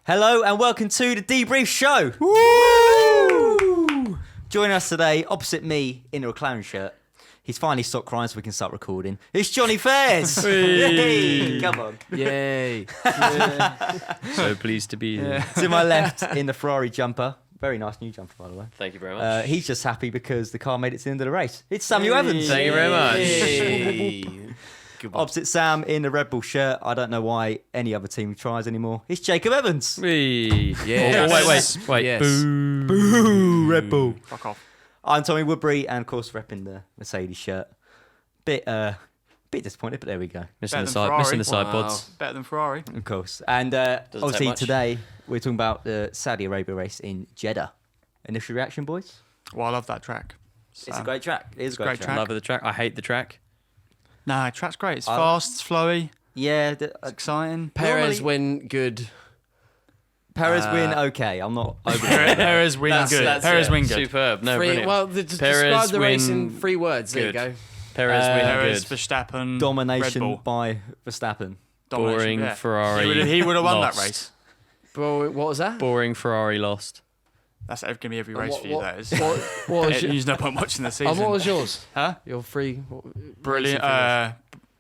Hello and welcome to the Debrief Show. Woo! Joining us today, opposite me in a McLaren shirt. He's finally stopped crying so we can start recording. It's Jonny Fairs. Yay! Come on. Yay. So pleased to be here. To my left in the Ferrari jumper. Very nice new jumper, by the way. Thank you very much. He's just happy because the car made it to the end of the race. It's Samuel Evans. Thank you very much. Hey. Opposite Sam in the Red Bull shirt. I don't know why any other team tries anymore. It's Jacob Evans. Wee. Yes. Oh, wait. Yes. Boo. Boo, Red Bull. Fuck off. I'm Tommy Woodbury and of course repping the Mercedes shirt. Bit disappointed, but there we go. Missing the Ferrari. side Wow. pods. Better than Ferrari. Of course. And take obviously much. today we're talking about the Saudi Arabia race in Jeddah. Initial reaction, boys? Well, I love that track. It's a great track. It is a great great track. track. Love of the track. I hate the track. Nah, track's great. It's I- fast, it's flowy, Yeah, it's exciting. Perez win good. Perez win okay. I'm not over Perez win good. Perez win good. Superb. No, Three, brilliant. well, describe the race in 3 words. There you good. go. Perez win Perez, good. Verstappen, Red domination Bull. by Verstappen. Domination, Boring yeah. Ferrari. He would have won lost. that race. Bro, what was that? Boring Ferrari lost. That's going to be every race for you, that is. What was There's no point watching the and season. what was yours? Huh? Your 3.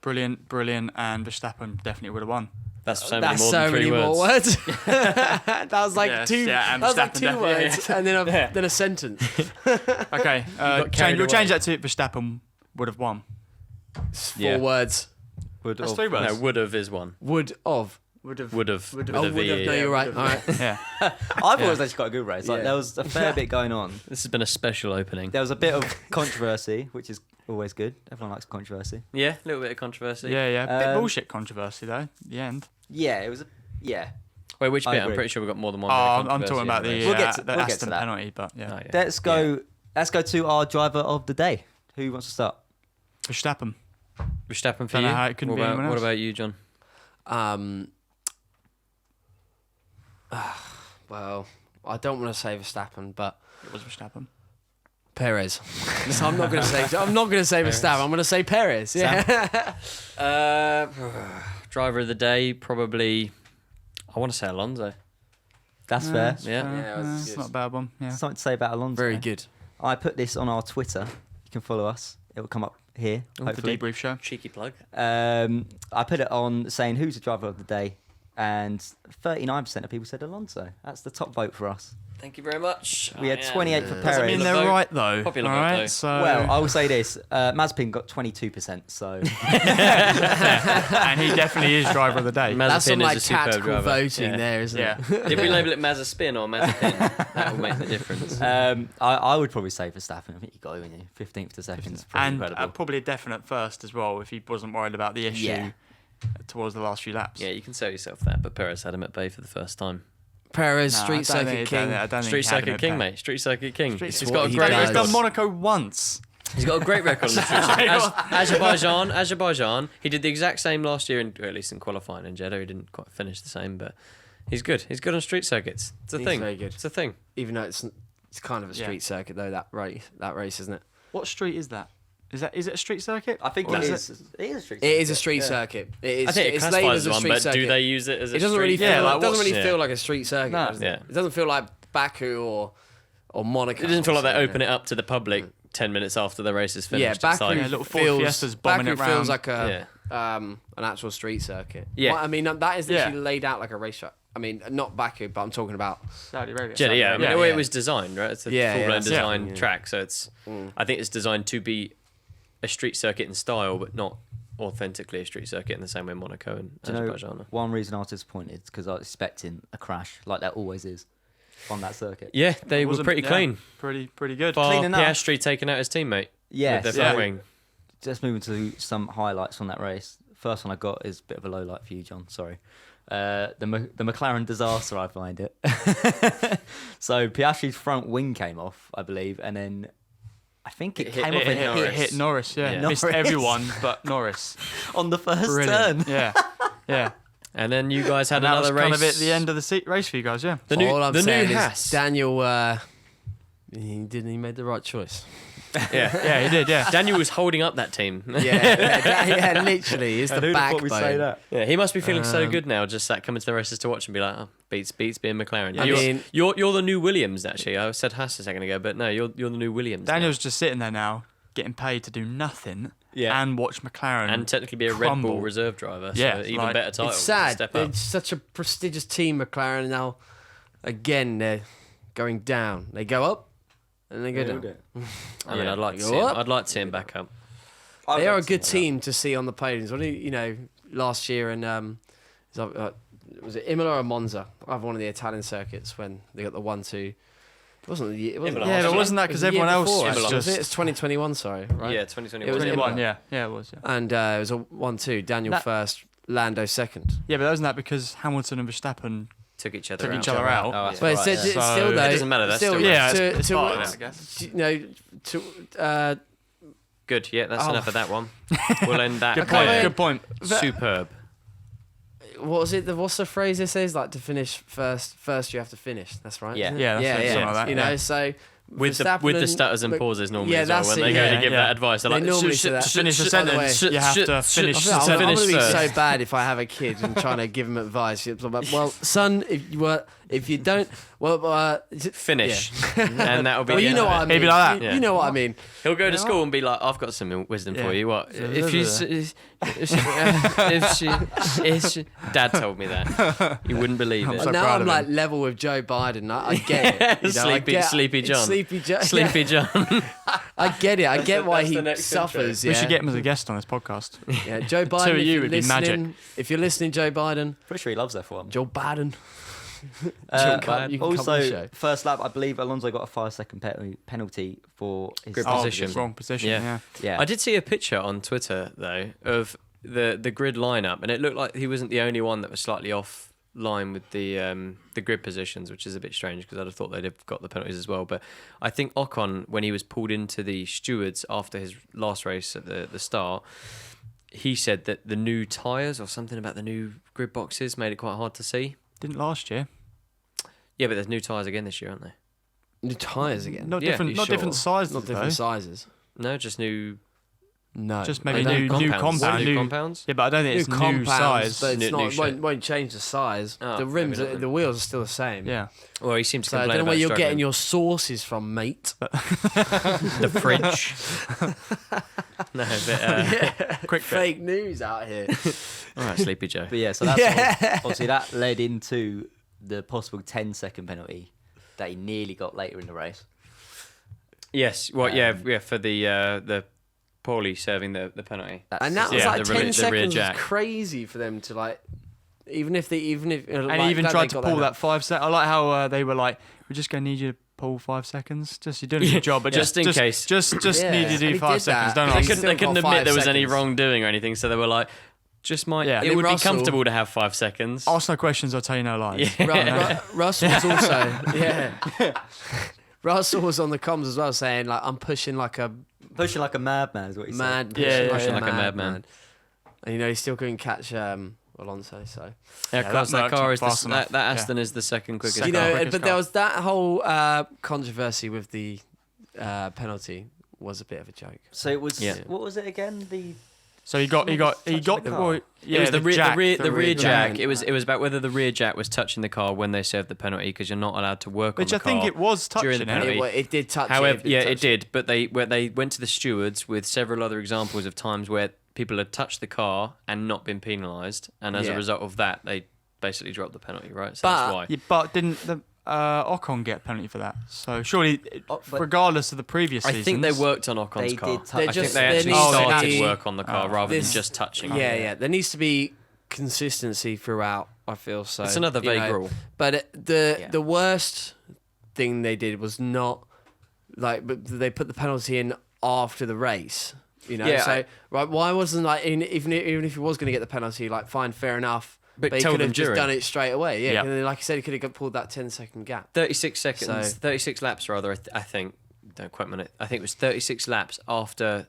Brilliant, brilliant, and Verstappen definitely would have won. That's so That's many more so than 3 many words. more words. That was like Yes, 2. yeah, and that was like Verstappen 2 definitely- words and then a sentence. Okay, carried we'll away. change that to Verstappen would have won. It's 4 Yeah. words. That's 3 words. No, would have is one. Would of. Would have. Would have. Oh, would have. No, you're right. All right. Yeah. I thought it was actually quite a good race. Like Yeah. there was a fair bit going on. This has been a special opening. There was a bit of controversy, which is always good. Everyone likes controversy. Yeah, a little bit of controversy. Yeah. Bit Um, bullshit controversy though. The end. Yeah, it was. Yeah. Wait, which I bit? I'm agree. pretty sure we've got more than one. Oh, bit of I'm controversy talking about in the, race. We'll get to- the we'll get to Aston that. penalty, but yeah. Oh, yeah. Let's go. Let's go to our driver of the day. Who wants to start? Verstappen. Verstappen for Don't you. know how it couldn't what be about, anyone what else. about you, John? Well, I don't want to say Verstappen, but It was Verstappen. Perez. So I'm not going to say. I'm not going to say Verstappen. I'm going to say Perez. Yeah. Driver of the day, probably. I want to say Alonso. That's fair. Yeah. that's It's good. not a bad one. Yeah. Something to say about Alonso. Very good. I put this on our Twitter. You can follow us. It will come up here. The Hopefully. debrief show. Cheeky plug. I put it on saying who's the driver of the day, and 39% of people said Alonso. That's the top vote for us. Thank you very much. We had 28 for Doesn't Perez. mean Popular they're vote. right though. Popular vote, alright? though. So Well, I will say this: Mazepin got 22%. So and he definitely is driver of the day. That's some Mazepin like is a superb tactical driver. voting Yeah. there, isn't Yeah. it? Did we label it Mazepin or Mazepin? That will make the difference. I would probably say Verstappen. I think you got it, wouldn't you? 15th to second. Is pretty And incredible. probably a definite first as well if he wasn't worried about the issue Yeah. towards the last few laps. Yeah, you can sell yourself that, but Perez had him at bay for the first time. Perez, No, I street don't circuit think- king. I don't think Street he had him circuit at king, bay. mate. Street circuit king. Street- He's It's got what a he great does. He's record. done Monaco once. He's got a great record on the street circuit. Azerbaijan. He did the exact same last year, or at least in qualifying in Jeddah. He didn't quite finish the same, but he's good. He's good on street circuits. It's a He's thing. very good. It's a thing. Even though it's kind of a street circuit though, that race, isn't it? What street is that? Is it a street circuit? I think Or it is is. It is a street. It is a circuit, street yeah. circuit. It is. I think it it's classifies labelled as as a one, street but circuit. do they use it as a It doesn't street? really feel. Yeah, like it doesn't what's- really yeah. feel like a street circuit. No. Does it? Yeah. It doesn't feel like Baku or Monaco. It doesn't feel like they open it. it up to the public 10 minutes after the race is Yeah, finished. It's Baku like- Yeah, little Ford feels. Fiestas bombing Baku it feels round. like an actual street circuit. Yeah. Well, I mean that is Yeah. literally laid out like a racetrack. I mean, not Baku, but I'm talking about. Saudi Arabia. Jeddah, yeah. I mean, Yeah, the way yeah. it was designed, right? It's a Yeah, yeah, full-blown that's design it. track, so it's. I think it's designed to be a street circuit in style, but not authentically a street circuit in the same way Monaco and Do you know, Azerbaijan are. one reason I was disappointed is because I was expecting a crash, like there always is on that circuit. Yeah, they were Wasn't- pretty yeah, clean. Pretty good. Bar Clean enough. Piastri taking out his teammate Yeah, with their so front wing. just moving to some highlights from that race. First one I got is a bit of a low light for you, John. Sorry. The McLaren disaster, I find it. So Piastri's front wing came off, I believe, and then I think it came off hit and Norris. It hit Norris, yeah. Yeah. Missed Norris. everyone but Norris. on the first Brilliant. turn. Yeah. Yeah. And then you guys had And that was another race. kind of at the end of the race for you guys, yeah. The new, All I'm the new saying is Haas. Daniel. He made the right choice. Yeah. Yeah, he did, yeah. Daniel was holding up that team. Yeah, literally, is the And who'd have thought we'd say backbone. that? Yeah, he must be feeling so good now, just coming to the races to watch and be like, oh, Beats being McLaren. I mean- You're the new Williams, actually. I said Haas a second ago, but no, you're the new Williams. Daniel's just sitting there now, getting paid to do nothing and watch McLaren and technically be a crumble. Red Bull reserve driver. Yeah, So even like, better title. It's sad. Step up. It's such a prestigious team, McLaren. Now, again, they're going down. They go up and they go down. I mean, Yeah. I'd like to Go see him. up. I'd like to see him back up. They are a good team to see on the podiums. What do you know? Last year in was it Imola or Monza? Either one of the Italian circuits when they got the 1-2. It wasn't the year. It wasn't Imola. Yeah, but Actually, wasn't that it because was the year everyone else before, Imola. actually, was was it? just It's 2021. Sorry, right? Yeah, 2021. It was 21? Imola. Yeah, it was. Yeah. And it was a 1-2. Daniel first, Lando second. Yeah, but wasn't that because Hamilton and Verstappen Took each other took out. each other out? Oh, that's But right, it's, yeah. it's So- still though. It doesn't matter, that's still, still- Yeah, to, it's to, part of it, I guess. you know, to Good. Yeah, that's Oh. enough of that one. We'll end that. Good Okay, point. wait. Good point. Superb. what was it? What's the phrase it says? Like to finish first you have to finish. That's right. Yeah. isn't it? Yeah, that's something like that, You know, yeah. so With the Verstappen stutters and Mc- pauses normally Yeah, as well that's when it, they go yeah. to give Yeah. that advice. They're They like, normally say that. To finish the By the way, sentence, you have to finish I'm the going sentence to be first. so bad if I have a kid and trying to give him advice. It's like, well, son, if you don't, finish. And that'll be Well, the you end know of what it. I mean. He'd be like that. You know what I mean. He'll go to school and be like, I've got some wisdom for Yeah. you. What? So- If she Dad told me that. You wouldn't believe it. so now proud I'm of like him. level with Joe Biden. I get it. You know, I Sleepy John. Sleepy John. Sleepy John. I get it. I get why that's he the next suffers. We Yeah. should get him as a guest on this podcast. Yeah, Joe Biden. Two of if you you're would be magic. listening- If you're listening, Joe Biden, Pretty sure he loves F1. Joe Biden. Uh, you can come on the also, show. first lap, I believe Alonso got a 5-second penalty for his Grid start position. Wrong position. Yeah. Yeah. Yeah, I did see a picture on Twitter though of the grid lineup, and it looked like he wasn't the only one that was slightly off line with the grid positions, which is a bit strange because I'd have thought they'd have got the penalties as well. But I think Ocon, when he was pulled into the stewards after his last race at the start, he said that the new tyres or something about the new grid boxes made it quite hard to see. Didn't last year. Yeah, but there's new tyres again this year, aren't there? New tyres again. Not Yeah, different. you Not sure? different sizes. Not different though. sizes. No, just new. No. Just maybe They new don't- compound. New compounds. Yeah, but I don't think New it's new compounds, size. but it's New- new not. shape. Won't change the size. Oh, The rims, maybe not then. the wheels are still the same. Yeah. Well, he seems to So I complain don't know about where you're struggling. getting your sources from, mate. The fridge. No, but Quick bit. Fake news out here. all right, Sleepy Joe. but yeah, so that's obviously that led into the possible 10-second penalty that he nearly got later in the race. Yes, well, yeah, for the Paulie serving the penalty. That's And that was Yeah, like the 10 rear seconds. jack. Was crazy for them to like, even if And he even glad tried they to got pull that 5 seconds. I like how they were like, "We're just going to need you to pull 5 seconds. Just you're doing a good job, but Just in case. Just Yeah. need you to And do he 5 did seconds. that. Don't They ask. couldn't- They couldn't got admit 5 there was any seconds. wrongdoing or anything, so they were like, just might. Yeah. It And would Russell- be comfortable to have 5 seconds. Ask no questions. I'll tell you no lies. Yeah. Russell was also Russell was on the comms as well, saying like, "I'm pushing like a pushing like a madman, is what he said. mad, Yeah, pushing like a madman." And you know he still couldn't catch Alonso. So Yeah, Yeah, of course, that that car worked is fast enough. that Aston is the second quickest. Second you know, quickest but there car. was that whole controversy with the penalty was a bit of a joke. So it was. Yeah. What was it again? The So he got touching the the car. well, yeah, it was the rear jack. the rear jack. jack. It was about whether the rear jack was touching the car when they served the penalty because you're not allowed to work Which on I the car. think it was during touching the it. penalty. It did touch. However, it it did, but they went to the stewards with several other examples of times where people had touched the car and not been penalised, and as a Yeah. result of that, they basically dropped the penalty, right? So But- that's why. Yeah, but didn't the Ocon get a penalty for that? So surely, Oh, but- regardless of the previous I seasons, think they worked on Ocon's They car. did touch I think just- they there actually needs to started be- work on the car rather this- than just touching. Yeah, it. yeah. There needs to be consistency throughout. I feel so. It's another you vague know. rule. But Yeah. the worst thing they did was not like, but they put the penalty in after the race. You know, Yeah, so right, why wasn't like even if he was going to get the penalty, like fine, fair enough. But But he tell could have them just during. done it straight away. Yeah, Yeah. and then, like I said, he could have pulled that 10-second gap. 36 seconds, So- 36 laps rather, I think. Don't quote me on it. I think it was 36 laps after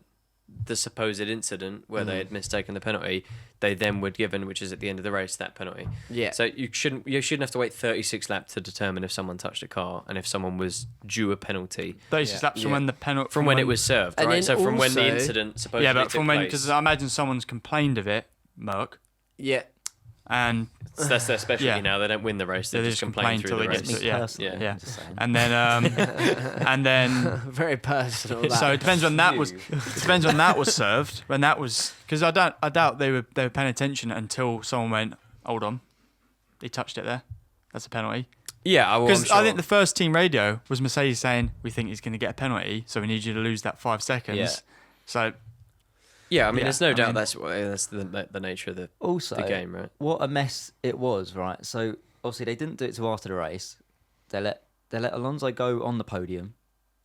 the supposed incident where they had mistaken the penalty. They then were given, which is at the end of the race, that penalty. Yeah. So you shouldn't have to wait 36 laps to determine if someone touched a car and if someone was due a penalty 36 laps from Yeah. when the penalty from when it was served, And right? then So from when the also- incident supposedly yeah, but took from when place. because I imagine someone's complained of it, Merck, Yeah. and That's their specialty Yeah. now. They don't win the race; they They just just complain complain through the till they race. get to- Me yeah. personally, Yeah. I'm just saying. and then and then Very personal. That. so it depends when that was depends when that was served. When that was because I doubt they were paying attention until someone went, hold on, he touched it there. That's a penalty. Yeah, Because I think the first team radio was Mercedes saying, we think he's going to get a penalty, so we need you to lose that 5 seconds. Yeah. So, yeah, I mean, Yeah, there's no I doubt mean- that's the nature of Also, the game, right? what a mess it was, right? So obviously they didn't do it till after the race. They let Alonso go on the podium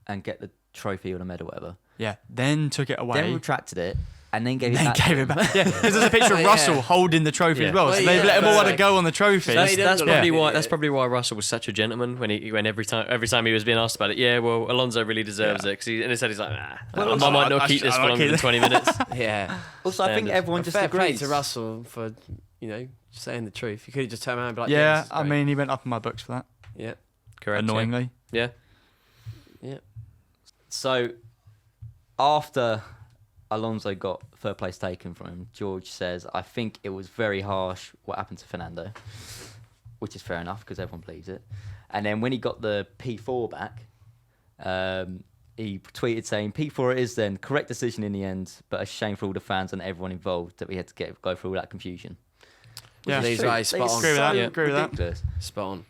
and get the trophy or the medal, whatever. yeah, then took it away. Then retracted it and then gave it Then back. gave it back. Yeah, because there's a picture of Yeah. Russell holding the trophy Yeah. as well. Well, So yeah, they've let him all but want to like- go on the trophy. That's- That's Yeah. probably why. Yeah. That's probably why Russell was such a gentleman when every time he was being asked about it. Yeah, well, Alonso really deserves it because in his head he's like, Well, I also, might not I keep should- this I for like longer it. than 20 minutes. Yeah. Also, I think Standard. everyone just Fair play agrees. to Russell for saying the truth. You could have just turned around and be like, Yeah, this is I great. mean, he went up in my books for that, yeah. Correct. annoyingly. Yeah. So after Alonso got third place taken from him, George says, I think it was very harsh what happened to Fernando, which is fair enough because everyone believes it. And then when he got the P4 back, he tweeted saying, P4 it is then, correct decision in the end, but a shame for all the fans and everyone involved that we had to go through all that confusion. Yeah. These True. guys They spot are on. Agree with that, so agree with that. ridiculous. Spot on.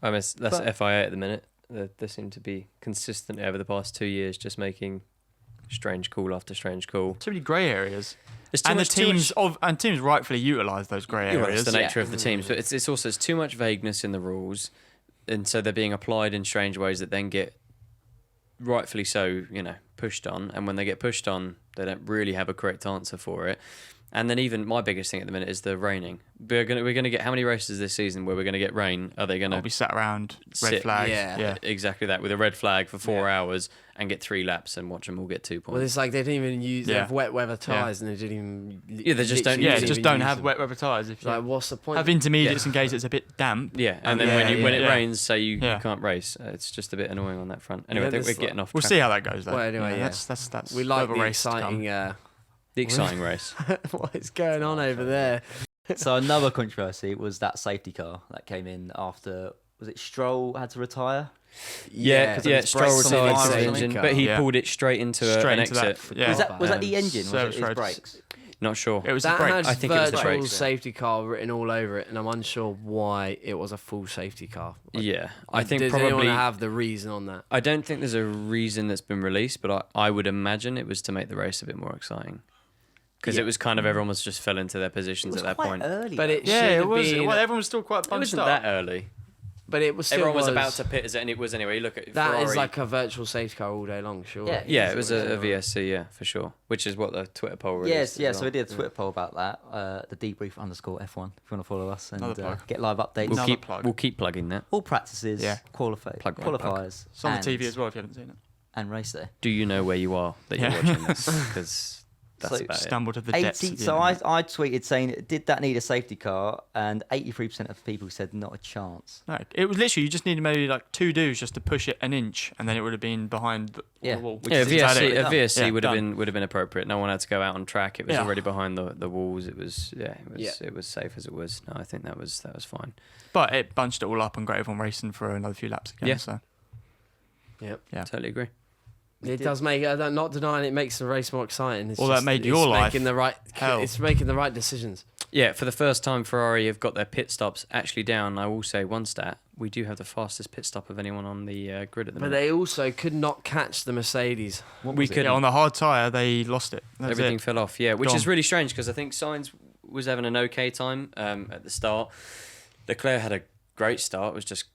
I mean, that's But- FIA at the minute. They seem to be consistent over the past 2 years, just making strange call after strange call. Too many grey areas. It's too And much, the teams rightfully utilise those grey Yeah, well, areas. it's the nature Yeah. of the teams, but it's also too much vagueness in the rules, and so they're being applied in strange ways that then get rightfully so, pushed on. And when they get pushed on, they don't really have a correct answer for it. And then even my biggest thing at the minute is the raining. We're gonna get how many races this season where we're gonna get rain? Are they I'll gonna be sat around, red sit- flags. Yeah. exactly that with a red flag for 4 Yeah. hours and get 3 laps and watch them all get 2 points? Well, it's like they didn't even use they Yeah. have wet weather tyres and they didn't even. Yeah, they just don't literally use Yeah, them. didn't just even don't use have them. wet weather tyres. If It's you like, what's the point? have intermediates in case it's a bit damp. Yeah, and then Yeah, when it yeah. rains, say you Yeah. can't race. It's just a bit annoying on that front. Anyway, Yeah, I think we're there's getting off We'll track. see how that goes, though. Well, anyway, yeah. That's We like further the race to come. exciting. The exciting race. What is going on over there? So another controversy was that safety car that came in after, was it Stroll had to retire? Yeah, 'cause of yeah. his Stroll brakes on the retired fire the or engine, something. but he Yeah. pulled it straight into Straight an into that, exit. yeah. Was that the engine? Was Service it his roads. brakes? Not sure. It was That the brakes. had I think it was the virtual brakes. safety car written all over it, and I'm unsure why it was a full safety car. Yeah, I think Does anyone probably. have the reason on that? I don't think there's a reason that's been released, but I would imagine it was to make the race a bit more exciting. Because Yeah. it was kind of everyone was just fell into their positions It was at that quite point. early. But though. it Yeah, should it have was. been. Well, everyone was still quite It punched wasn't up. that early. But it was still Everyone was about to pit, and it was anyway. You look at That Ferrari. is like a virtual safety car all day long, sure. Yeah. Yeah, it was a Yeah. VSC, yeah, for sure. Which is what the Twitter poll released. Yes, as yeah. well. So we did a Twitter poll about that. The Debrief _F1. If you want to follow us and Another plug. get live updates. We'll Another keep plug. we'll keep plugging that. All practices, Yeah. Plug. qualifiers, It's on the and- TV as well if you haven't seen it. and race day. Do you know where you are that you're Yeah. watching this? Because that's So about it. Stumbled to the depths. 80. of the So internet. I tweeted saying, did that need a safety car? And 83% of people said not a chance. No, it was literally you just needed maybe like 2 do's just to push it an inch, and then it would have been behind the Yeah. wall. Which Yeah, is about VSC, it. a VSC Yeah, would have done. been appropriate. No one had to go out on track. It was Yeah. already behind the walls. It was Yeah. it was safe as it was. No, I think that was fine. But it bunched it all up and got everyone racing for another few laps again. Yeah. So Yep. Yeah. Totally agree. It does make. I'm not denying it makes the race more exciting. It's Well, that just- made it's your life making the right. hell. It's making the right decisions. Yeah, for the first time, Ferrari have got their pit stops actually down. I will say one stat: we do have the fastest pit stop of anyone on the grid at the But minute. they also could not catch the Mercedes. We could yeah, on the hard tyre they lost it. That's everything it. fell off. Yeah, which Gone. is really strange because I think Sainz was having an okay time at the start. Leclerc had a great start. Was just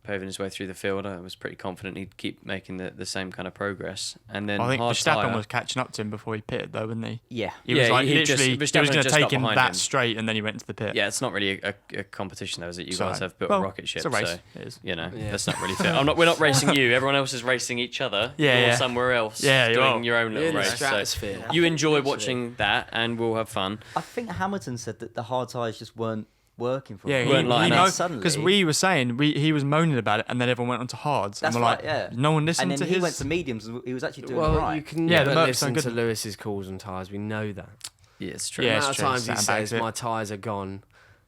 paving his way through the field. I was pretty confident he'd keep making the same kind of progress. And then I think hard Verstappen tyre, was catching up to him before he pitted, though, wasn't he? Yeah. He was Yeah, like he just- literally, he was Verstappen going to just take got him behind that him. straight, and then he went into the pit. Yeah, it's not really a competition though, is it? You guys So, have built well, a rocket ship, It's a race. so It is. Yeah. that's not really fair. We're not racing you. Everyone else is racing each other. Yeah, You're yeah. somewhere else. Yeah, you doing are. your own You're little in the race. So stratosphere. you enjoy Literally. watching that, and we'll have fun. I think Hamilton said that the hard tyres just weren't working for Yeah, him. he- weren't lining up. Suddenly, because we were saying he was moaning about it, and then everyone went on to hards. That's and we're right, like, yeah. no one listened and then to he his. went to mediums and he was actually doing Well, right. you can Yeah, never the Mercs are listen good. to Lewis's calls and tyres. We know that. Yeah, it's true. Yeah, The it's amount of true. times he Sandbags says it. my tyres are gone,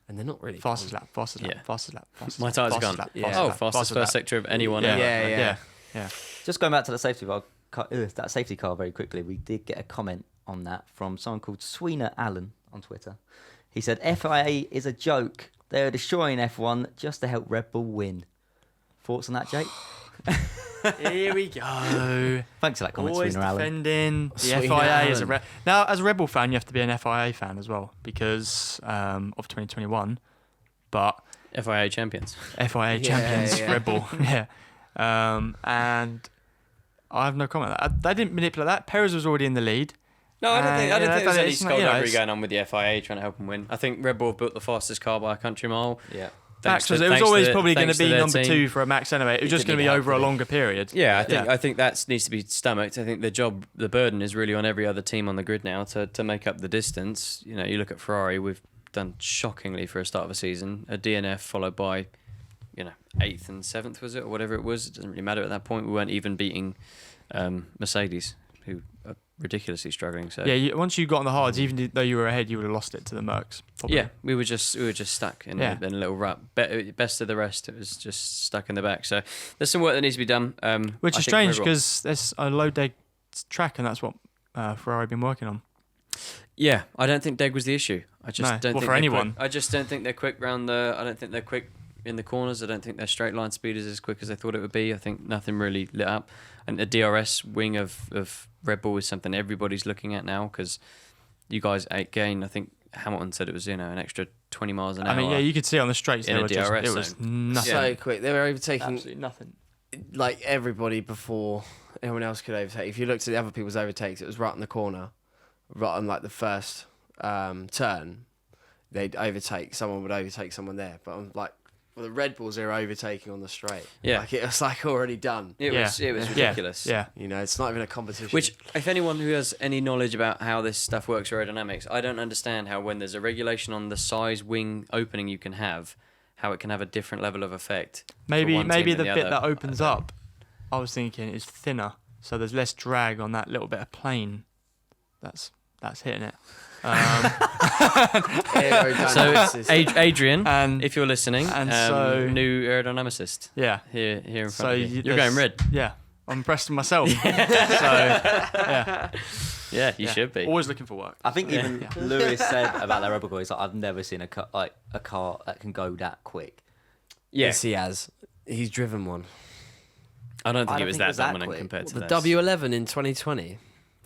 and they're not really Fastest gone. lap, fastest lap, Yeah. fastest lap, fastest My lap, tyres are fastest gone. lap, Yeah. fastest Oh, lap, fastest first lap. sector of anyone Yeah. ever. Yeah. Yeah. Just going back to the safety car, that safety car very quickly. We did get a comment on that from someone called Sweener Allen on Twitter. He said FIA is a joke. They're destroying F1 just to help Red Bull win. Thoughts on that, Jake? Here we go. Thanks for that comment, Always Sweener Allen. defending the Sweener FIA as a Allen. now as a Red Bull fan, you have to be an FIA fan as well because of 2021. But FIA champions. FIA Yeah, champions, yeah. Red Bull, yeah. And I have no comment on that. They didn't manipulate that. Perez was already in the lead. No, I don't think there's any it's not, you know, skullduggery it's- going on with the FIA trying to help them win. I think Red Bull have built the fastest car by a country mile. Yeah. Max Thanks was, it was always probably going to thanks be their number team. 2 for a Max anyway. It was He just did going to be need help, over a didn't he? longer period. Yeah, I think that needs to be stomached. I think the burden is really on every other team on the grid now to make up the distance. You know, you look at Ferrari, we've done shockingly for a start of a season, a DNF followed by, 8th and 7th, was it, or whatever it was. It doesn't really matter at that point. We weren't even beating Mercedes, who are ridiculously struggling. So Once you got on the hards, even though you were ahead, you would have lost it to the Mercs. Probably. yeah, we were just stuck in, Yeah. in a little rut. Best of the rest, it was just stuck in the back. So there's some work that needs to be done. Which I is think strange overall- because there's a low day track and that's what Ferrari have been working on. Yeah, I don't think Deg was the issue. I just No, don't well, think for they're anyone. Quick. I just don't think they're quick round the. I don't think they're quick in the corners. I don't think their straight line speed is as quick as they thought it would be. I think nothing really lit up. And the DRS wing of Red Bull is something everybody's looking at now because you guys again. I think Hamilton said it was an extra 20 miles an hour. I mean, yeah, you could see on the straights in they a were just, DRS it was zone. nothing. So quick. They were overtaking Absolutely nothing. like everybody before anyone else could overtake. If you looked at the other people's overtakes, it was right in the corner, right on like the first turn. They'd overtake. Someone would overtake someone there. But I'm like, well, the Red Bulls are overtaking on the straight. Yeah. Like it was like already done. It was Yeah. ridiculous. Yeah. You know, it's not even a competition. Which, if anyone who has any knowledge about how this stuff works aerodynamics, I don't understand how when there's a regulation on the size wing opening you can have, how it can have a different level of effect. for Maybe one maybe team the than bit other. that opens up, I was thinking, is thinner, so there's less drag on that little bit of plane. That's hitting it. Aerodynamics So, is- Adrian, And if you're listening, and so- new aerodynamicist yeah, here in front so of you. You're there's- going red. Yeah, I'm impressed with myself. So yeah, Yeah, you yeah. should be. Always looking for work. I think even Yeah. Lewis said about their Rebel Boys, like, I've never seen a car that can go that quick. Yeah, Yes, he has. He's driven one. I don't think I it don't was think it that was that dominant quick. compared to The this. W11 in 2020.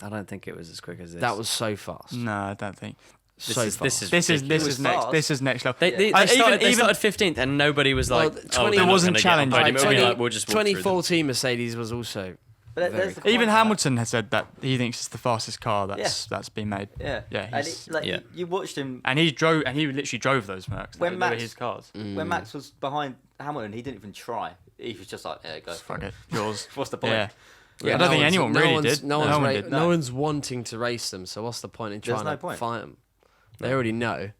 I don't think it was as quick as this. That was so fast. No, I don't think. This so is- fast. this is- This is ridiculous. fast. this is next level. They I- started even 15th and nobody was like, Well, oh, 20 they're It not wasn't gonna get on challenged. podium. It'll be 20 like, we'll just walk through them. 2014 Mercedes was also. But Very there's the Even point Hamilton has said that he thinks it's the fastest car that's been made. Yeah, Yeah, And he's- it, you watched him And he literally drove those Mercs. When They were Max- his cars. when Max was behind Hamilton. He didn't even try. He was just like, "Yeah, go for Fuck it." it, yours. What's the point? Yeah. Yeah, I don't think anyone really one's, did. No one's, No one ra- did. no No. one's wanting to race them. So what's the point in There's trying no to point. fight them? They already know.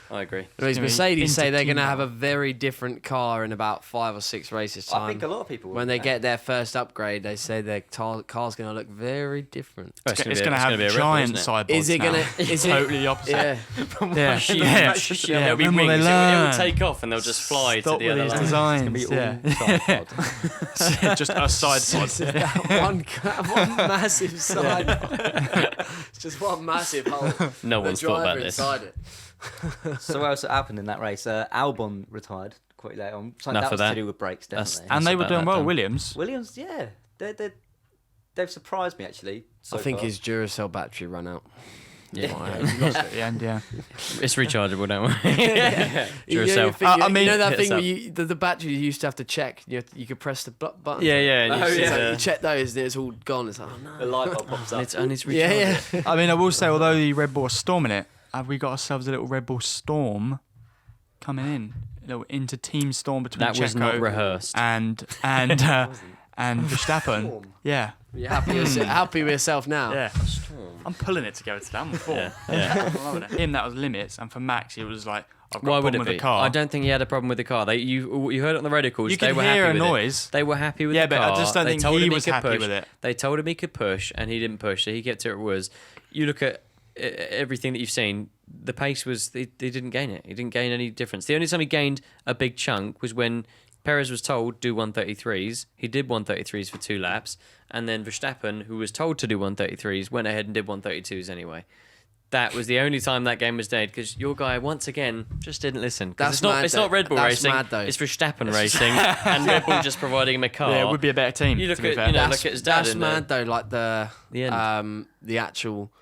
I agree. Whereas gonna be Mercedes say they're going to inter-team have a battle. very different car in about 5 or 6 races time. I think a lot of people when they get their first upgrade, they say their car's going to look very different. It's gonna going to have be a Red Bull, giant isn't it? side Is it going gonna- to? is it- Totally the opposite. Yeah. Yeah. Huge. Yeah. There'll be When will wings. they It will learn? take off and they'll just fly Stop to the with other these line. designs. It's gonna be Yeah. all side pod. Just a side pod. one massive side. It's just one massive hole. No The one's thought about driver this. inside it. So what else happened in that race? Albon retired quite late on. Something Enough that of was that. to do with brakes, That's- definitely. And they were about doing that well. done. Williams. Williams, yeah, they've surprised me actually. So I think far. his Duracell battery ran out. Yeah. He lost at the end, yeah. It's rechargeable, don't we? You know, Duracell. I I mean, mean- you know that Hit thing us where up. the battery you used to have to check. You could press the button. Yeah, yeah. and Oh, you see yeah. the- You check those, and it's all gone. It's like, oh no. the light bulb pops up. and it's Yeah, rechargeable. yeah. I mean, I will say, although the Red Bull are storming it, have we got ourselves a little Red Bull storm coming in? A little inter-team storm between That was not Checo rehearsed. and Verstappen. Storm. Yeah, You're happy with yourself now. yeah. I'm pulling it together today. I'm full. Yeah, yeah. I'm loving it. Him, that was limits, and for Max, it was like, I've got Why a would problem it with be? the car. I don't think he had a problem with the car. You heard it on the radio calls. You They could were hear happy a with noise. It. They were happy with Yeah, the but car. I just don't They think told he him was could happy push. with it. They told him he could push, and he didn't push, so he kept it at was. You look at everything that you've seen, the pace was they didn't gain it. He didn't gain any difference. The only time he gained a big chunk was when Perez was told do 133s. He did 133s for 2 laps, and then Verstappen, who was told to do 133s, went ahead and did 132s anyway. That was the only time that game was dead because your guy once again just didn't listen. That's it's not Red Bull that's racing. mad, though. It's Verstappen racing, and Red Bull just providing him a car. Yeah, it would be a better team. You look to be at fair. you know look at his dad. That's in mad though. Like the end. the actual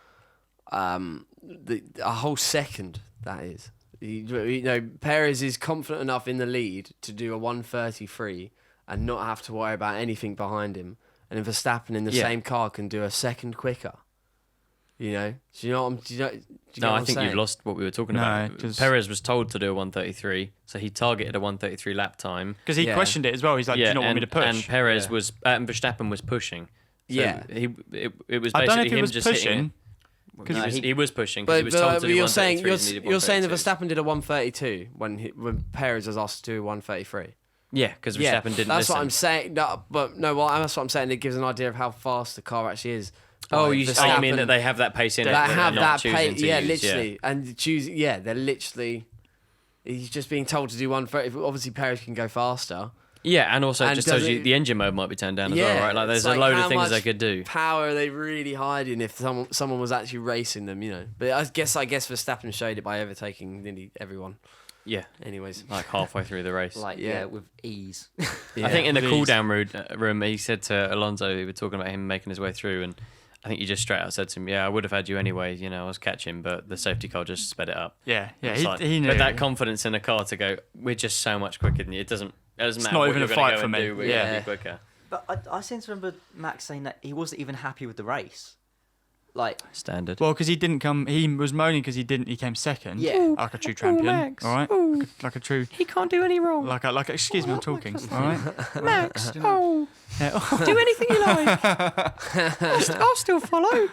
a whole second that is. You know, Perez is confident enough in the lead to do a 133 and not have to worry about anything behind him, and then Verstappen in the same car can do a second quicker. You know, do you know what I'm? Do you know No, what I I'm think saying? you've lost what we were talking No, about. 'cause- Perez was told to do a 133, so he targeted a 133 lap time. Because he Yeah. questioned it as well. He's like, "Do you not want me to push?" And Perez Yeah. was, and Verstappen was pushing. So Yeah. it was I don't know basically if he him was just hitting pushing. it. No, He was pushing because But, he was told to do you're saying 133s and he did you're saying that 132s. Verstappen did a 132 when Perez was asked to do a 133. Yeah, because Verstappen didn't that's listen. what I'm saying. No, but no, well, that's what I'm saying. It gives an idea of how fast the car actually is. Oh, Like, you Verstappen- mean that they have that pace in it? that they're have not that choosing pace? to Yeah, use, literally, and choose. Yeah, they're literally. He's just being told to do 130. Obviously, Perez can go faster. Yeah, and also it And just does tells you it- the engine mode might be turned down as Yeah, well, right? Like there's it's a like load how of things much they could do. Power are they really hiding if someone was actually racing them? You know, but I guess Verstappen showed it by overtaking nearly everyone. Yeah, Anyways, like halfway through the race. Like, Yeah. yeah, with ease. yeah. I think in the Please. cool down room, he said to Alonso, he was talking about him making his way through, and I think he just straight out said to him, "Yeah, I would have had you anyway. You know, I was catching, but the safety car just sped it up." Yeah, It's like- he knew. But that confidence in a car to go, we're just so much quicker than you. It doesn't matter not what even you're a gonna fight go for and me. do, we're Yeah. gonna be quicker. But I seem to remember Max saying that he wasn't even happy with the race. Like, Standard. Well, because he didn't come. He was moaning because he came second. Yeah. Like a true champion. Max. All right. Like a true. He can't do any wrong. Like a. Excuse me, I'm talking. All right. Max, Yeah. do anything you like. I'll still follow.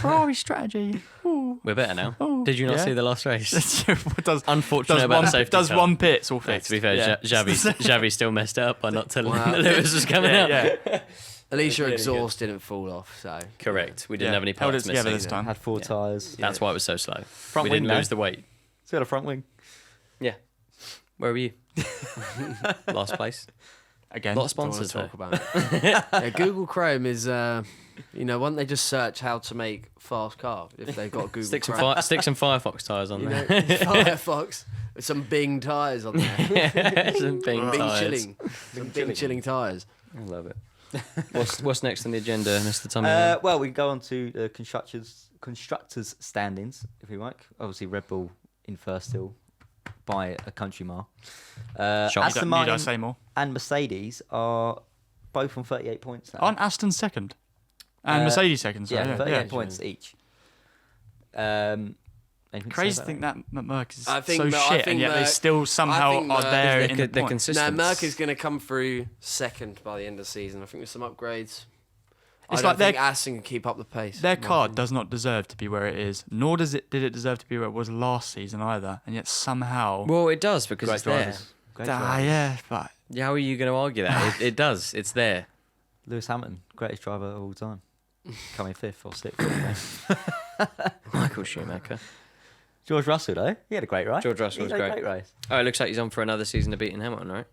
Ferrari strategy. Ooh. We're better now. Oh, Did you not yeah. see the last race? does Unfortunate does about one the safety does car. one pit? It's all No, fixed. to be fair, Yeah. Xavi still messed it up by not telling Wow. him that Lewis was coming out. Yeah. at least your Really exhaust didn't fall off. So Correct. We didn't Yeah. have any Held it parts together missing. this time. had 4 tyres. That's why it was so slow. Front we wing, didn't though. lose the weight. It's got a front wing. Yeah. Where were you? Last place. Again. A lot of don't wanna sponsors though. talk about it. Yeah, Google Chrome is, why don't they just search how to make fast car if they've got Google Stick some, Chrome? stick some Firefox tyres on You there. know, Firefox with some Bing tyres on there. Some Bing Bing tyres. chilling, some Bing chilling tyres. I love it. What's next on the agenda, Mr. Tommy? Well, we can go on to the constructors standings, if you like. Obviously, Red Bull in first still by a country mile. Shock. Aston Need I Martin say more? and Mercedes are both on 38 points now. Aren't Aston second? And Mercedes second. Sorry. Yeah, 38 yeah. points each. Anything to Crazy say to think about that Merc is I think so Mer- I shit, and think yet they Merc- still somehow think are Merc- there They're in co- the they're points. consistent. No, Merc is going to come through second by the end of the season. I think with some upgrades. It's I don't like think their- Aston can keep up the pace. Their in my car opinion. does not deserve to be where it is, nor did it deserve to be where it was last season either, and yet somehow. Well, it does because Great it's there. drivers. Great Ah, drivers. yeah, but Yeah, how are you going to argue that? It does. It's there. Lewis Hamilton, greatest driver of all time. Coming 5th or 6th. Michael Schumacher. George Russell, though, he had a great race. George Russell He was had a great. race. Oh, it looks like he's on for another season of beating Hamilton, right?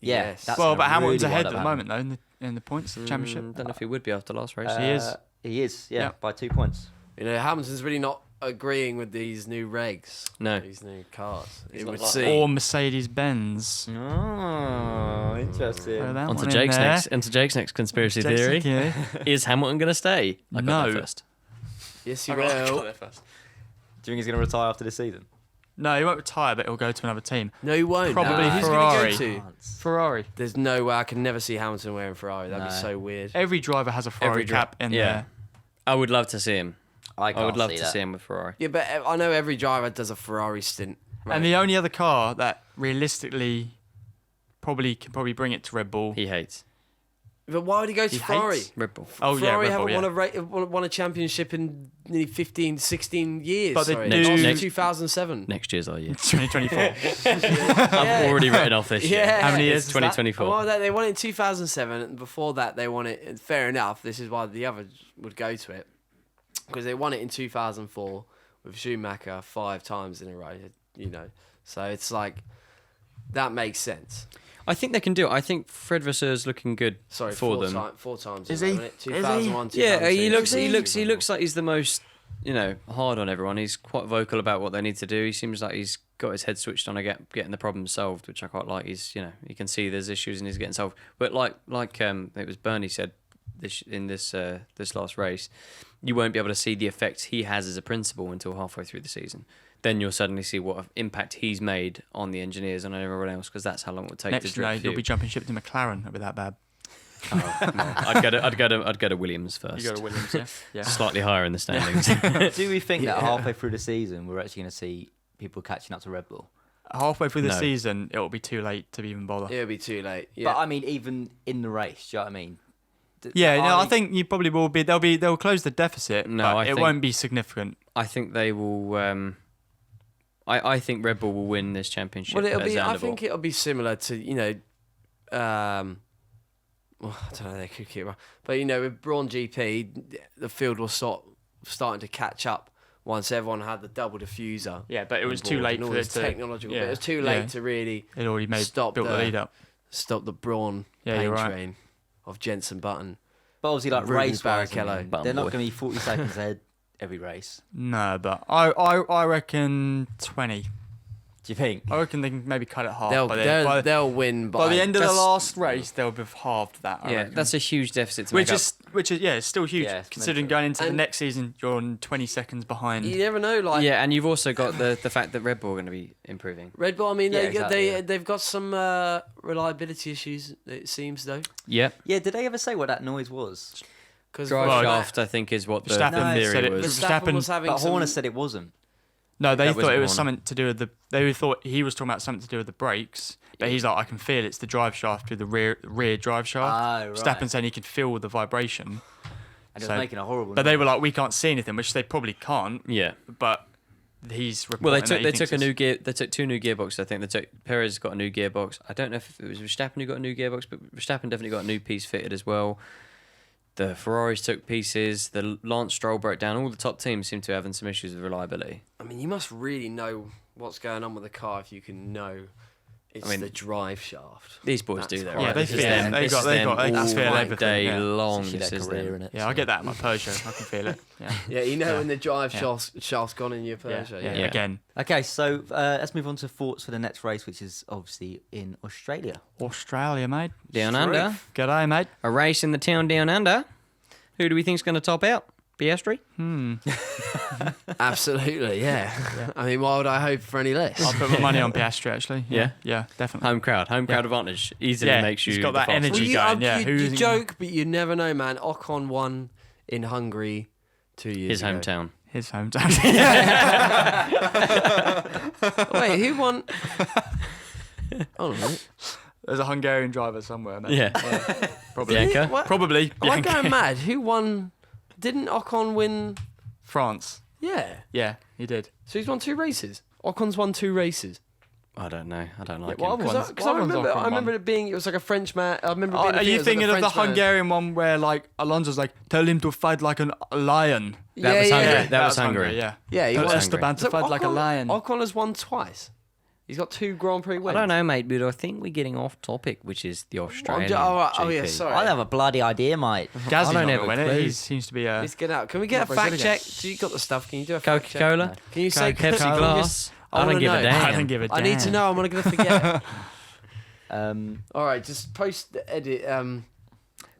Yeah, Yes. that's well, a but Hamilton's really ahead wild at the up moment though in the points championship. Don't know if he would be after last race. He is. He is, yeah, Yeah. by 2 points. Hamilton's really not agreeing with these new regs. No. These new cars. He's It not would like seem. Or Mercedes Benz. Oh, interesting. Onto Jake's next conspiracy theory. Is Hamilton going to stay? I got No. that first. Yes, you I got will. that first. Do you think he's going to retire after this season? No, he won't retire, but he'll go to another team. No, you won't. Probably Who's Ferrari. Gonna go to? Ferrari. There's no way I can never see Hamilton wearing Ferrari. That'd be No. so weird. Every driver has a Ferrari cap in yeah. there. I would love to see him. I I would love see to that. see him with Ferrari. Yeah, but I know every driver does a Ferrari stint. Right? And the only other car that realistically can probably bring it to Red Bull. He hates But why would he go to He Ferrari? hates- Red Bull. Oh, yeah, Ferrari Red Bull, haven't won a championship in nearly 15, 16 years. But they sorry. do- Since 2007. Next year's our year. 2024. I've already written off this year. Yeah. How many years It's is that? 2024. Well, they won it in 2007, and before that they won it. Fair enough. This is why the others would go to it. because they won it in 2004 with Schumacher 5 times in a row. So it's like that makes sense. I think they can do it. I think Fred Vasseur's looking good Sorry, for 4 them. 4 times. Is in a he? row, isn't it? Is he? 2001, Yeah, he 2002, looks like he's the most, hard on everyone. He's quite vocal about what they need to do. He seems like he's got his head switched on getting the problem solved, which I quite like. He's, you can see there's issues and he's getting solved. But like it was Bernie said in this last race, you won't be able to see the effects he has as a principal until halfway through the season. Then you'll suddenly see what impact he's made on the engineers and on everyone else, because that's how long it would take Next to night, drift. you'll be jumping ship to McLaren. It'll be that bad. I'd go to Williams first. You go to Williams, yeah. Yeah. Slightly higher in the standings. Do we think that halfway through the season we're actually going to see people catching up to Red Bull? Halfway through the No. season, it'll be too late to even bother. It'll be too late. Yeah. But I mean, even in the race, do you know what I mean? Yeah, Are I they- think you probably will be. They'll close the deficit, No, but I it think- won't be significant. I think they will. I think Red Bull will win this championship. Well, it'll at be. I Zandvoort. think it'll be similar to well, I don't know. They could keep, but with Braun GP, the field was starting to catch up once everyone had the double diffuser. Yeah, but it was on too board late and all for it this to. technological. yeah, But it was too late yeah. to really It already built stop the lead up. the Braun Yeah, pain you're right. train of Jensen Button. But obviously, like Rubens race wise, Barrichello. they're not Boy. going to be 40 seconds ahead every race. No, but I reckon 20. Do you think? I reckon they can maybe cut it half. by They'll win by the end of the that's- last race, they'll have halved that. I Yeah, reckon. that's a huge deficit to which make is it's still huge Yeah, it's considering mental. going into the And- next season you're on 20 seconds behind. You never know. up. Like Yeah, and you've also got the fact that Red Bull are going to be improving. Red Bull. I mean, Yeah, they exactly, yeah. they've got some reliability issues. It seems though. Yeah, Yeah, did they ever say what that noise was? Because drive Well, shaft I think is what the Verstappen theory said it was. was- Verstappen was having But some. Horner said it wasn't. No, they That thought wasn't it was Horner. something to do with the. They thought he was talking about something to do with the brakes, but he's like, I can feel it's the drive shaft through the rear drive shaft. Ah, right. Verstappen saying he could feel the vibration, And it So- was making a horrible but they noise. were like, we can't see anything, which they probably can't. Yeah. But he's Well, reporting that he they thinks took a it's- new gear. They took 2 new gearboxes. I think they took Perez got a new gearbox. I don't know if it was Verstappen who got a new gearbox, but Verstappen definitely got a new piece fitted as well. The Ferraris took pieces. The Lance Stroll broke down. All the top teams seem to be having some issues with reliability. I mean, you must really know what's going on with the car if you can know it's mean, the drive shaft. These boys do That's that. quite- Yeah, they This is feel them- it. They this got is they them got they can all feel my everything. day Yeah. long. It's This their is career, them. innit? Yeah, I get that in my Peugeot. I can feel it. Yeah. Yeah, you know Yeah. when the drive Yeah. shaft's gone in your Yeah, Peugeot. yeah, Yeah. Yeah. Again, Okay, so let's move on to thoughts for the next race, which is obviously in Australia. Australia, mate. Down under. G'day, mate. A race in the town down under. Who do we think's going to top out? Piastri? Absolutely, yeah. I mean, why would I hope for any less? I'll put my money on Piastri, actually. Yeah? Yeah, definitely. Home crowd Yeah. advantage easily Yeah, makes you. he's got the that fastest. energy. you, going, yeah, you, who's you he- joke, but you never know, man. Ocon won in Hungary 2 years His ago. hometown. His hometown. Wait, who won? Oh, no. There's a Hungarian driver somewhere, mate. Yeah. Probably. Bianca? What? Probably. Am I Bianca. going mad? Who won? Didn't Ocon win? France. Yeah. Yeah, he did. So he's won 2 races. Ocon's won 2 races. I don't know. I don't like what him. other ones? Because I What ones remember, Ocon I remember won? it being, it was like a French man. I remember. Being Are you thinking of the French man. Hungarian one where like Alonso's like, tell him to fight like a lion? That was Hungary. Yeah, That was Hungary. Yeah. yeah. He Tell won. Esteban to fight like a lion. Ocon has won twice. He's got 2 Grand Prix I wins. don't know, mate, but I think we're getting off topic, which is the Australian. Oh, yeah, GP. sorry. I don't have a bloody idea, mate. Gazzy's I don't not have gonna a win it. clue. He seems to be a. Let's get out. Can we get a Not fact Brazilian. check? You got the stuff. Can you do a fact check? Coca-Cola, Can you say Coke, Pepsi Coca-Cola. glass. I I don't wanna give a know. damn. I don't give a damn. I need to know. I'm not going to forget. All right, just post the edit.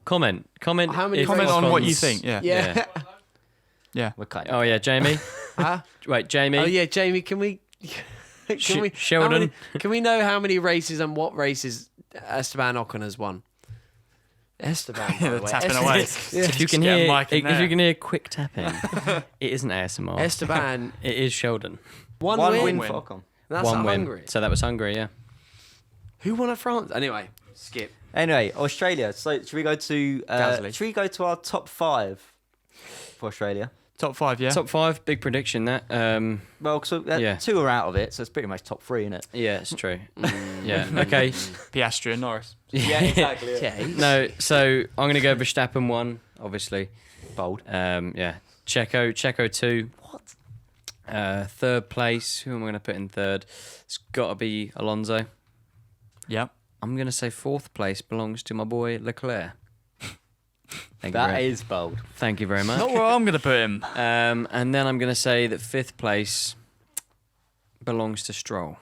Comment. How many if Comment on what you Ocon's- think. Yeah. Yeah. Yeah. We're cutting. Oh yeah, Jamie. Huh? Wait, Jamie. Oh yeah, Jamie. Can we? Can we? Sheldon. how many- can we know how many races and what races Esteban Ocon has won? Esteban. By the They're way. tapping Esteban- away. If you can Just get a hear, mic in if you there. can hear quick tapping, it isn't ASMR. Esteban. It is Sheldon. One One win. win win. for Ocon. That's One at win. Hungary. So that was Hungary, yeah. Who won at France? Anyway, skip. Anyway, Australia. So should we go to? Gasly. Should we go to our top 5 for Australia? Top 5, yeah. Top 5, big prediction that. Well, so Yeah. 2 are out of it, so it's pretty much top 3, isn't it? Yeah, it's true. Yeah. Okay. Piastri and Norris. Yeah, exactly. Okay. No, so I'm gonna go Verstappen 1, obviously. Bold. Yeah. Checo 2. What? Third place. Who am I going to put in third? It's got to be Alonso. Yep. I'm going to say fourth place belongs to my boy Leclerc. That is bold. Thank you very much. Not where I'm going to put him. And then I'm going to say that fifth place belongs to Stroll.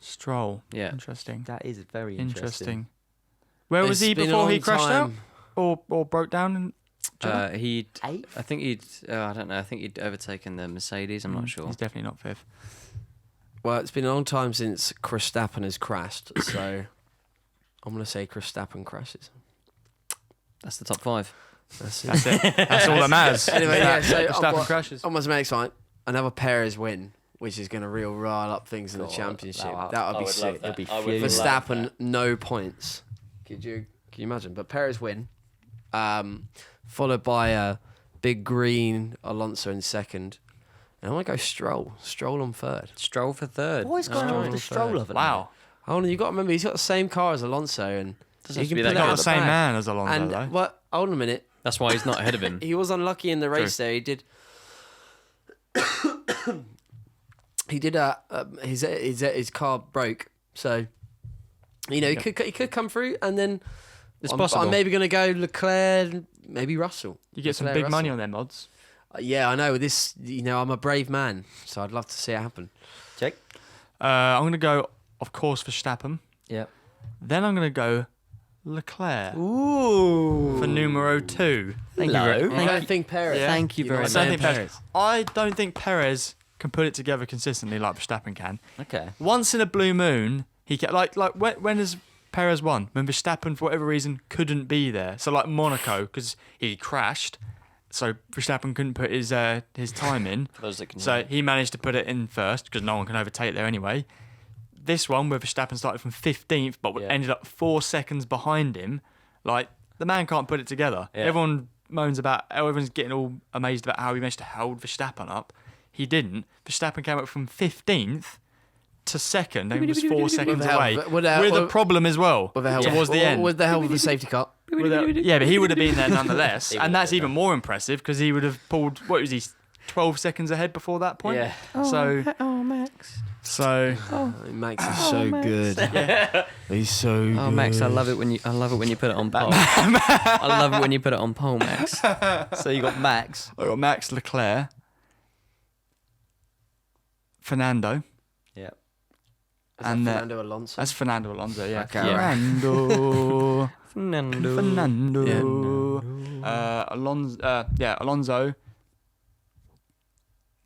Stroll. Yeah. Interesting. That is very interesting. Where was It's he been a before he long crashed out? time. Or broke down? In Jeddah? Eighth? I think he'd. I don't know. I think he'd overtaken the Mercedes. I'm not sure. He's definitely not fifth. Well, it's been a long time since Verstappen has crashed, so I'm going to say Verstappen crashes. That's the top 5. That's it. That's it. That's all that matters. Anyway, yeah, so Verstappen crashes. on my next fight, another Perez win, which is going to rile up things in the God, championship. I That would be would sick. love that. It'd be I would fuming. love Verstappen, that. no points. Can you imagine? But Perez win, followed by a big green Alonso in second. And I want to go Stroll. Stroll on third. Stroll for third. What is going on with the Stroll of it? Wow. Hold on, you got to remember he's got the same car as Alonso, and Doesn't he have to be pull that it good. out Not the same back. man as Alonso, And though. what? Hold on a minute. That's why he's not ahead of him. He was unlucky in the race True. there. He did. He did his car broke, so you know he could come through, and then It's I'm possible. maybe going to go Leclerc, maybe Russell. You get some Leclerc, big money Russell. on them odds. Yeah, I know this. You know, I'm a brave man, so I'd love to see it happen. Check. I'm going to go, of course, Verstappen. Yeah. Then I'm going to go Leclerc Ooh. for numero 2. Hello. You don't think Perez? Yeah. Thank you very not much. saying think Perez. I don't think Perez can put it together consistently like Verstappen can. Okay. Once in a blue moon, he can, like when has Perez won? When Verstappen, for whatever reason, couldn't be there. So like Monaco, because he crashed, so Verstappen couldn't put his time in. For those that can So hear. he managed to put it in first because no one can overtake there anyway. This one, where Verstappen started from 15th but Yeah. ended up 4 seconds behind him, like the man can't put it together. Yeah. Everyone moans about, everyone's getting all amazed about how he managed to hold Verstappen up. He didn't. Verstappen came up from 15th to second and was 4 seconds the help away of- with with the- a problem as well With the help towards the end. with the help of the safety car. Yeah, but he would have been there nonetheless, He and would that's have even more impressive because he would have pulled. What was he? 12 seconds ahead before that point. Yeah. Max. So Max is so good. He's so good. Oh, Max, I love it when you put it on pole. I love it when you put it on pole, Max. So you got Max. I got Max Leclerc, Fernando. Yeah. And, Fernando Alonso. That's Fernando Alonso. Yeah. Okay, Yeah. Fernando. Fernando. Fernando. Alonso. Alonso.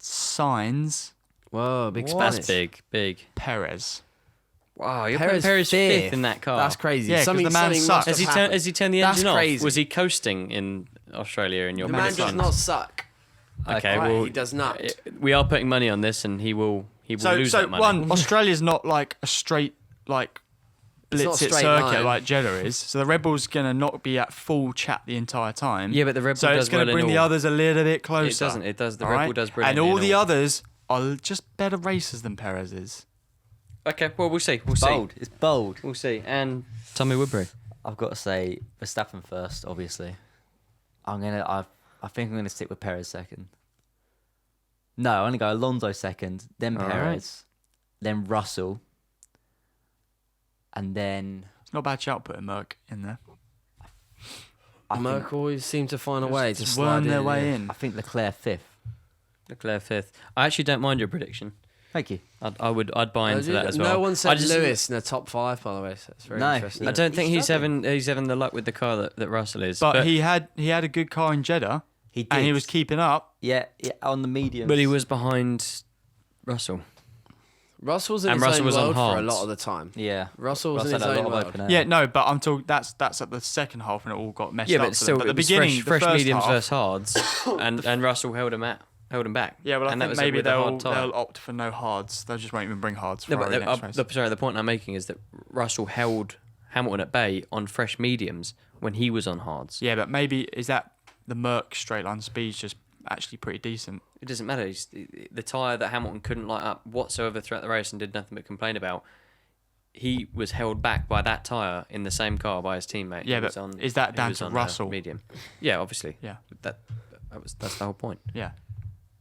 Sainz. Whoa, big That's Spanish. big. Perez. Wow, you're Perez putting Perez fifth. fifth in that car. That's crazy. Yeah, 'cause Something, the man something sucks. must have Has he turned the That's engine off? crazy. Was he coasting in Australia in your The man prediction? does not suck. Okay, Right, well, he does not. we are putting money on this, and he will lose So that money. one, Australia's not like a straight like It's not a blitz it straight circuit line. like Jeddah is. So the Rebels gonna not be at full chat the entire time. Yeah, but the Red Bull So does it's gonna well in bring the all. others a little bit closer. It doesn't. It does. The all Red right? Bull does And brilliantly. all in the others are just better racers than Perez is. Okay, well, we'll see. We'll Bold. It's bold. see. We'll see. And Tommy Woodbury. I've got to say Verstappen first, obviously. I think I'm gonna stick with Perez second. No, I'm gonna go Alonso second, then All Perez, then Russell, and then It's not a bad shout putting Merck in there. I think, Merck always seem to find a way to Just slide worm their in, way yeah. in. I think Leclerc fifth. Leclerc fifth. I actually don't mind your prediction. Thank you. I'd buy into that as well. No one I said just- Lewis in the top 5, by the way. So that's very No, interesting. I don't think He's he's having the luck with the car that Russell is. But he had a good car in Jeddah, He did. and he was keeping up. yeah on the medium. But he was behind Russell. Russell's in And his Russell own was on world for a hards. lot of the time. Yeah. Russell's Russ in had his a own lot of world. open air. Yeah, no, but I'm talking. That's at the second half, and it all got messed Yeah, up. but for still, them. But it the was beginning, fresh the first mediums half, versus hards, and Russell held him back. Yeah, well, I and that think was maybe with the they'll hard tyre. they'll opt for no hards. They just won't even bring hards for No, but our next race. the point I'm making is that Russell held Hamilton at bay on fresh mediums when he was on hards. Yeah, but maybe is that the Merc straight line speed's just actually pretty decent. It doesn't matter. The tyre that Hamilton couldn't light up whatsoever throughout the race and did nothing but complain about. He was held back by that tyre in the same car by his teammate. Yeah, He but was on- is that he down was to on, Russell? medium. Yeah, obviously. Yeah. That That's the whole point. Yeah.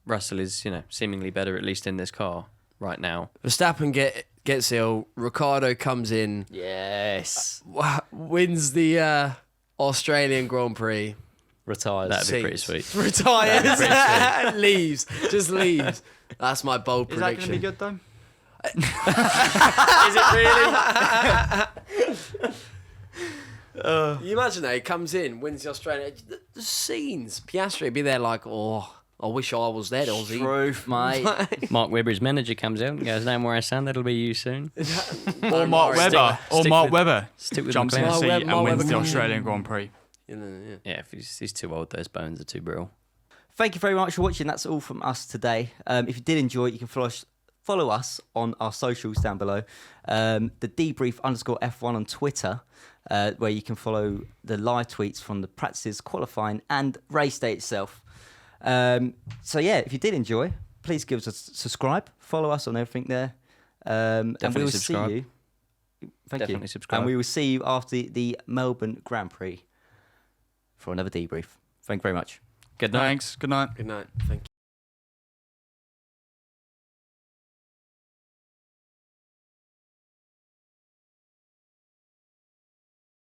Russell is, seemingly better, at least in this car right now. Verstappen gets ill. Ricardo comes in, Yes. wins the Australian Grand Prix. Retires. That'd be pretty Seats. sweet. Retires. Leaves. Just leaves. That's my bold Is that prediction. going to be good though? Is it really? You imagine that he comes in, wins the Australian. The scenes. Piastri would be there like, oh, I wish I was there, Aussie. Truth, mate. Mark Webber's manager comes out and goes, "No more, son. That'll be you soon." Or Mark Webber. Or Mark Webber Stick with jumps in McLaren. the seat and Mark wins Webber the comes in. Australian Grand Prix. Yeah. Yeah, if he's too old, those bones are too brittle. Thank you very much for watching. That's all from us today. If you did enjoy it, you can follow us on our socials down below. The Debrief_F1 on Twitter, where you can follow the live tweets from the practices, qualifying, and race day itself. So yeah, if you did enjoy, please give us a subscribe. Follow us on everything there. And we will subscribe. see you. Thank Definitely you. subscribe. And we will see you after the Melbourne Grand Prix for another debrief. Thank you very much. Good night. Thanks. Good night. Good night. Thank you.